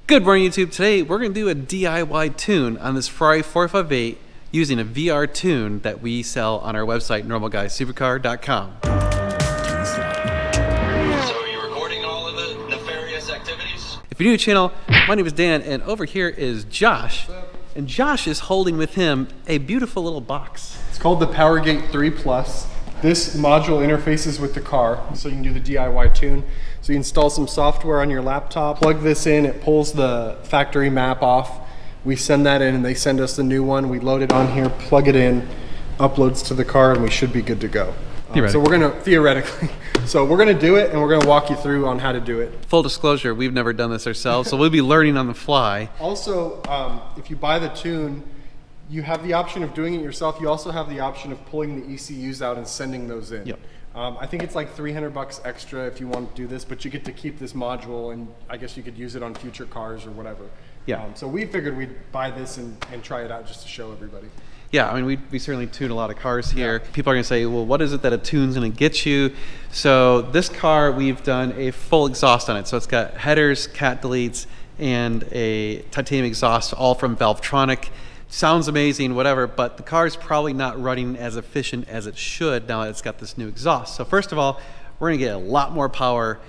Good morning, YouTube. Today we're going to do a DIY tune on this Ferrari 458 using a VRTuned that we sell on our website, normalguysupercar.com. So are you recording all of the nefarious activities? If you're new to the channel, my name is Dan, and over here is Josh. And Josh is holding with him a beautiful little box. It's called the Powergate 3 Plus. This module interfaces with the car, so you can do the DIY tune. So you install some software on your laptop, plug this in, it pulls the factory map off. We send that in and they send us the new one. We load it on here, plug it in, uploads to the car, and we should be good to go. So we're gonna, theoretically, so we're gonna do it and we're gonna walk you through on how to do it. Full disclosure, we've never done this ourselves, so we'll be learning on the fly. Also, if you buy the tune, you have the option of doing it yourself. You also have the option of pulling the ECUs out and sending those in. Yep. I think it's like $300 extra if you want to do this, but you get to keep this module, and I guess you could use it on future cars or whatever. Yeah. So we figured we'd buy this and try it out just to show everybody. Yeah, I mean, we certainly tune a lot of cars here. Yeah. People are going to say, well, what is it that a tune's going to get you? So this car, we've done a full exhaust on it. So it's got headers, cat deletes, and a titanium exhaust, all from Valvetronic. Sounds amazing, whatever, but the car is probably not running as efficient as it should now that it's got this new exhaust. So first of all, we're going to get a lot more power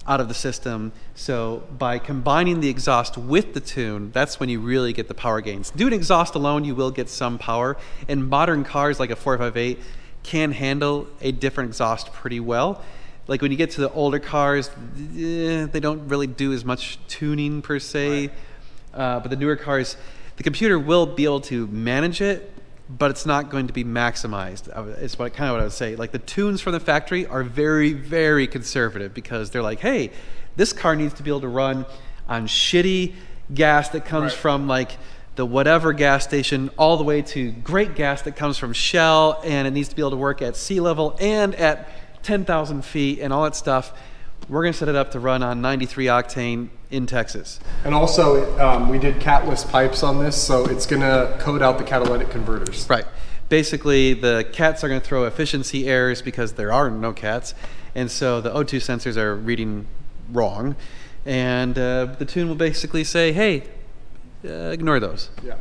out of the system. So by combining the exhaust with the tune, that's when you really get the power gains. Doing exhaust alone, you will get some power, and modern cars like a 458 can handle a different exhaust pretty well. Like when you get to the older cars, they don't really do as much tuning per se, but the newer cars, the computer will be able to manage it, but it's not going to be maximized. It's kind of what I would say. Like the tunes from the factory are very, very conservative because they're like, hey, this car needs to be able to run on shitty gas that comes from like the whatever gas station all the way to great gas that comes from Shell, and it needs to be able to work at sea level and at 10,000 feet and all that stuff. We're going to set it up to run on 93 octane in Texas. And also, we did catless pipes on this, so it's going to code out the catalytic converters. Right. Basically, the cats are going to throw efficiency errors because there are no cats, and so the O2 sensors are reading wrong, and the tune will basically say, hey, ignore those. Yeah.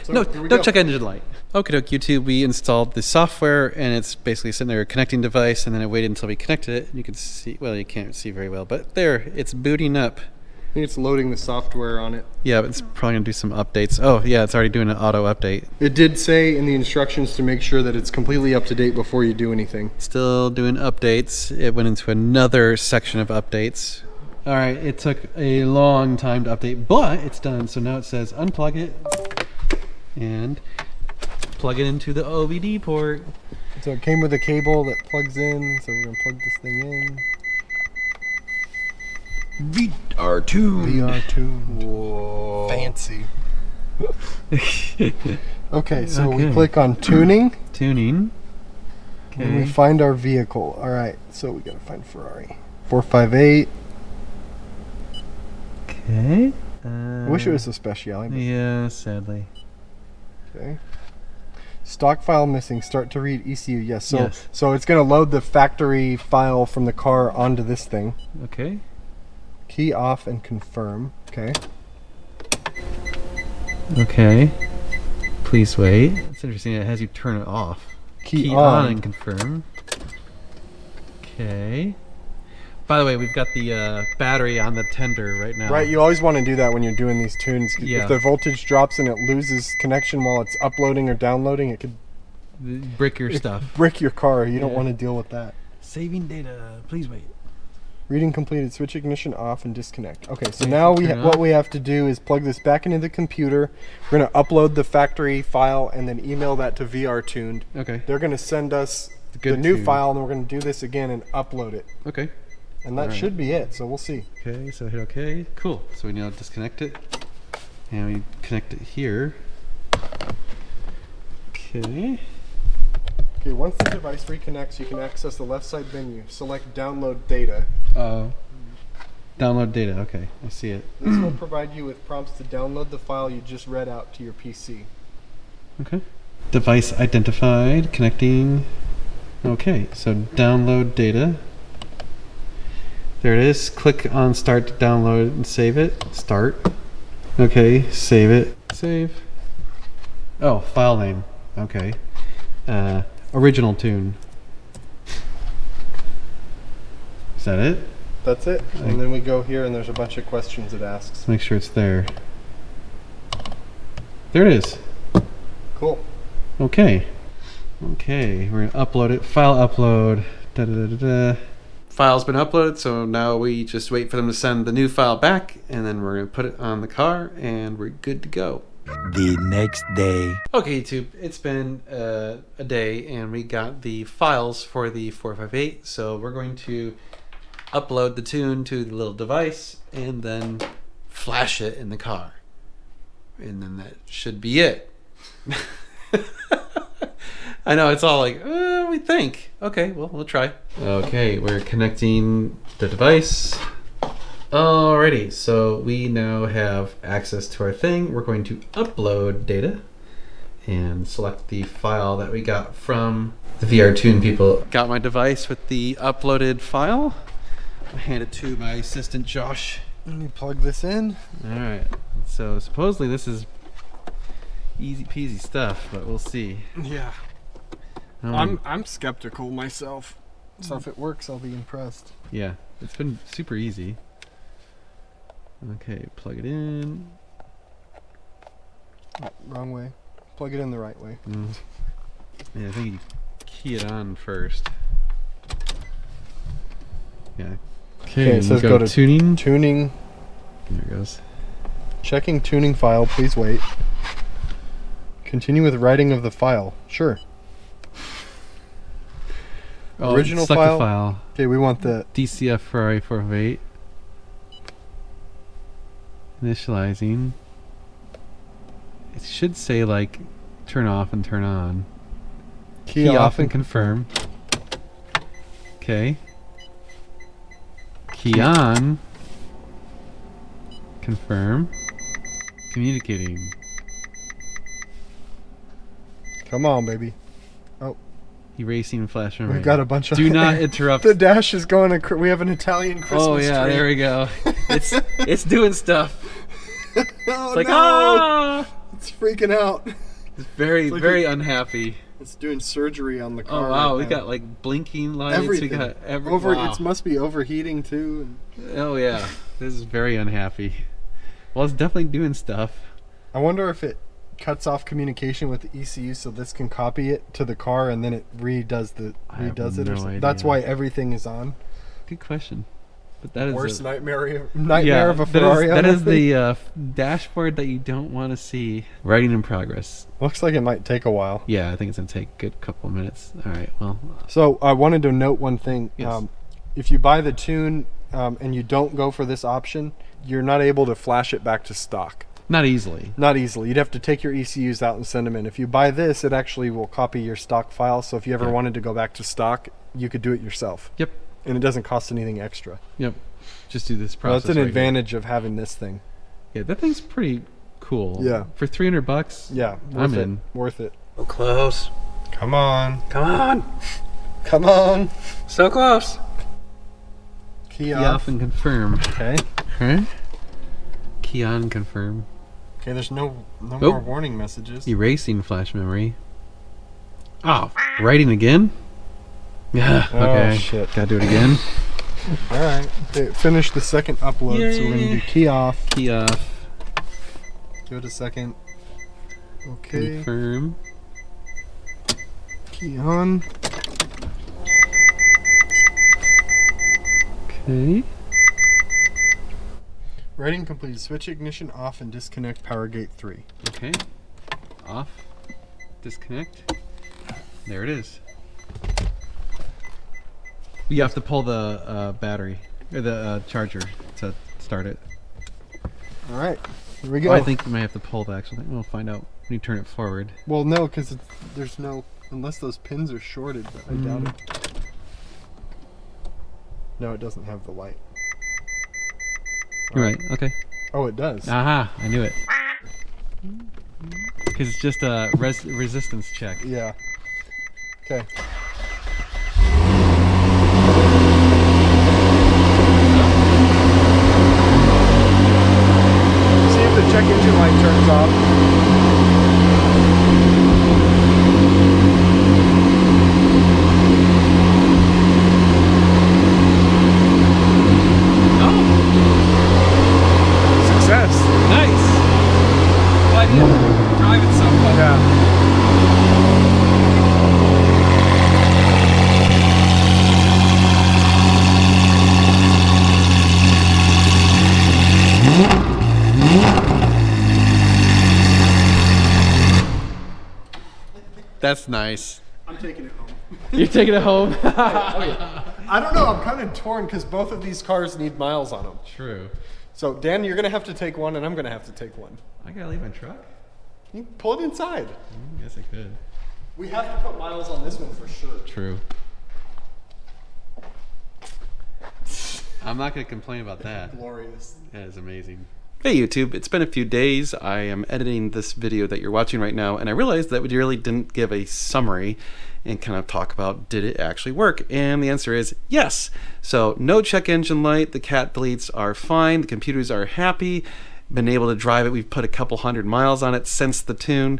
So no, don't check engine light. Okie doke, YouTube, we installed the software, and it's basically sitting there, a connecting device, and then I waited until we connected it. And you can see, well, you can't see very well, but there, it's booting up. I think it's loading the software on it. Yeah, but it's probably going to do some updates. Oh, yeah, it's already doing an auto update. It did say in the instructions to make sure that it's completely up to date before you do anything. Still doing updates. It went into another section of updates. All right, it took a long time to update, but it's done. So now it says unplug it and plug it into the OBD port. So it came with a cable that plugs in, so we're going to plug this thing in. VRTuned. Whoa. Fancy. Okay, so we click on tuning. Tuning. Okay. And we find our vehicle. All right, so we got to find Ferrari. 458. Okay. I wish it was a speciality. Yeah, sadly. Okay. Stock file missing. Start to read ECU. Yes. So yes. So it's going to load the factory file from the car onto this thing. Okay. Key off and confirm. Okay. Okay. Please wait. It's interesting. It has you turn it off. Key on and confirm. Okay. By the way, we've got the battery on the tender right now. Right, you always want to do that when you're doing these tunes. Yeah. If the voltage drops and it loses connection while it's uploading or downloading, it could brick your stuff. Brick your car. You don't want to deal with that. Saving data. Please wait. Reading completed. Switch ignition off and disconnect. Okay, so now what we have to do is plug this back into the computer. We're going to upload the factory file and then email that to VRTuned. Okay. They're going to send us the new file, and then we're going to do this again and upload it. Okay. And that should be it, so we'll see. Okay, so hit OK. Cool. So we now disconnect it. And we connect it here. Okay. Okay, once the device reconnects, you can access the left side menu. Select download data. Download data, okay. I see it. This will provide you with prompts to download the file you just read out to your PC. Okay. Device identified, connecting. Okay, so download data. There it is. Click on start to download and save it. Start. Okay, save it. Save. Oh, file name. Okay. Original tune. Is that it? That's it. And then we go here and there's a bunch of questions it asks. Let's make sure it's there. There it is. Cool. Okay. Okay, we're gonna upload it. File upload. Da, da, da, da, da. File's been uploaded, so now we just wait for them to send the new file back, and then we're gonna put it on the car, and we're good to go. The next day. Okay, YouTube, it's been a day, and we got the files for the 458, so we're going to upload the tune to the little device, and then flash it in the car. And then that should be it. I know, it's all like, we think. Okay, well, we'll try. Okay, we're connecting the device. Alrighty, so we now have access to our thing. We're going to upload data and select the file that we got from the VRTuned people. Got my device with the uploaded file. I'll hand it to my assistant, Josh. Let me plug this in. Alright, so supposedly this is easy peasy stuff, but we'll see. Yeah. I'm skeptical myself. So if it works, I'll be impressed. Yeah, it's been super easy. Okay, plug it in. Oh, wrong way. Plug it in the right way. Yeah, I think you key it on first. Yeah. Okay, it says go to tuning. Tuning. There it goes. Checking tuning file. Please wait. Continue with writing of the file. Sure. Oh, Original select file. the file. Okay, we want the DCF Ferrari 458. Initializing. It should say like turn off and turn on. Key off and confirm. Okay. Key on. Confirm. Communicating. Come on, baby. Oh, Erasing flash memory. we've got a bunch of. Do not interrupt. The dash is going. We have an Italian Christmas Oh yeah, tree. there we go. It's doing stuff. Oh, It's like no! ah. It's freaking out. It's very like very unhappy. It's doing surgery on the Oh car. wow, right we now. got like blinking lights. everything. We got wow. It must be overheating too. Oh yeah, this is very unhappy. Well, it's definitely doing stuff. I wonder if it cuts off communication with the ECU, so this can copy it to the car and then it redoes it. I have Or no something. That's idea. why everything is on. Good question. But that is Worst a, nightmare yeah, of a Ferrari. That on is thing. the dashboard that you don't want to see. Writing in progress. Looks like it might take a while. Yeah, I think it's gonna take a good couple of minutes. All right. Well. So I wanted to note one thing. Yes. If you buy the tune and you don't go for this option, you're not able to flash it back to stock. Not easily. Not easily. You'd have to take your ECUs out and send them in. If you buy this, it actually will copy your stock file. So if you ever Yeah. wanted to go back to stock, you could do it yourself. Yep. And it doesn't cost anything extra. Yep. Just do this Well, process. that's an right here. advantage of having this thing. Yeah, that thing's pretty cool. Yeah. For $300. Yeah, I'm worth it. in. Worth it. So close. Come on. Come on. Come on. So close. Key Key off. off and confirm. Okay. Alright. Key on and confirm. Okay, there's no Oh. more warning messages. Erasing flash memory. Oh, writing again? Yeah, Oh, okay. shit. Gotta do it again. All right. Okay, finish the second upload, so we're going to do key off. Key off. Give it a second. Okay. Confirm. Key on. Okay. Writing completed. Switch ignition off and disconnect Powergate 3. Okay. Off. Disconnect. There it is. You have to pull the battery, or the charger to start it. All right. Here we go. Oh, I think you might have to pull the actual thing. We'll find out when you turn it forward. Well, no, because there's no... Unless those pins are shorted, but I doubt it. No, it doesn't have the light. You're right. Okay. Oh, it does. Aha! I knew it. Because it's just a resistance check. Yeah. Okay. check engine light turns off. Success. Nice. Well, I didn't drive it so much. Yeah. That's nice. I'm taking it home. You're taking it home? I don't know. I'm kind of torn because both of these cars need miles on them. True. So Dan, you're gonna have to take one, and I'm gonna have to take one. I gotta leave my truck? Can you pull it inside? I guess I could. We have to put miles on this one for sure. True. I'm not gonna complain about that. Glorious. That is amazing. Hey YouTube, it's been a few days. I am editing this video that you're watching right now, and I realized that we really didn't give a summary and kind of talk about, did it actually work? And the answer is yes. So no check engine light, the cat deletes are fine, the computers are happy, been able to drive it, we've put a couple 100 miles on it since the tune.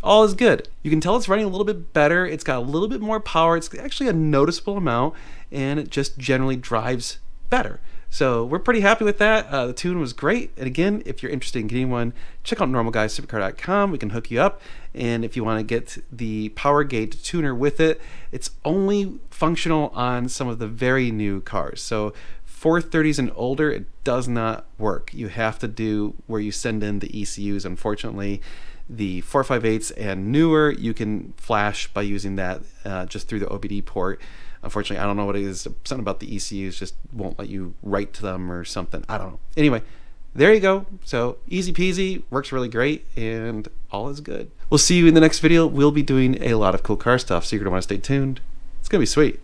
All is good. You can tell it's running a little bit better, it's got a little bit more power, it's actually a noticeable amount, and it just generally drives better. So we're pretty happy with that. The tune was great. And again, if you're interested in getting one, check out normalguysupercar.com. We can hook you up. And if you want to get the Powergate tuner with it, it's only functional on some of the very new cars. So 430s and older, it does not work. You have to do where you send in the ECUs. Unfortunately, the 458s and newer, you can flash by using that just through the OBD port. Unfortunately, I don't know what it is. Something about the ECUs just won't let you write to them or something. I don't know. Anyway, there you go. So easy peasy, works really great, and all is good. We'll see you in the next video. We'll be doing a lot of cool car stuff, so you're going to want to stay tuned. It's going to be sweet.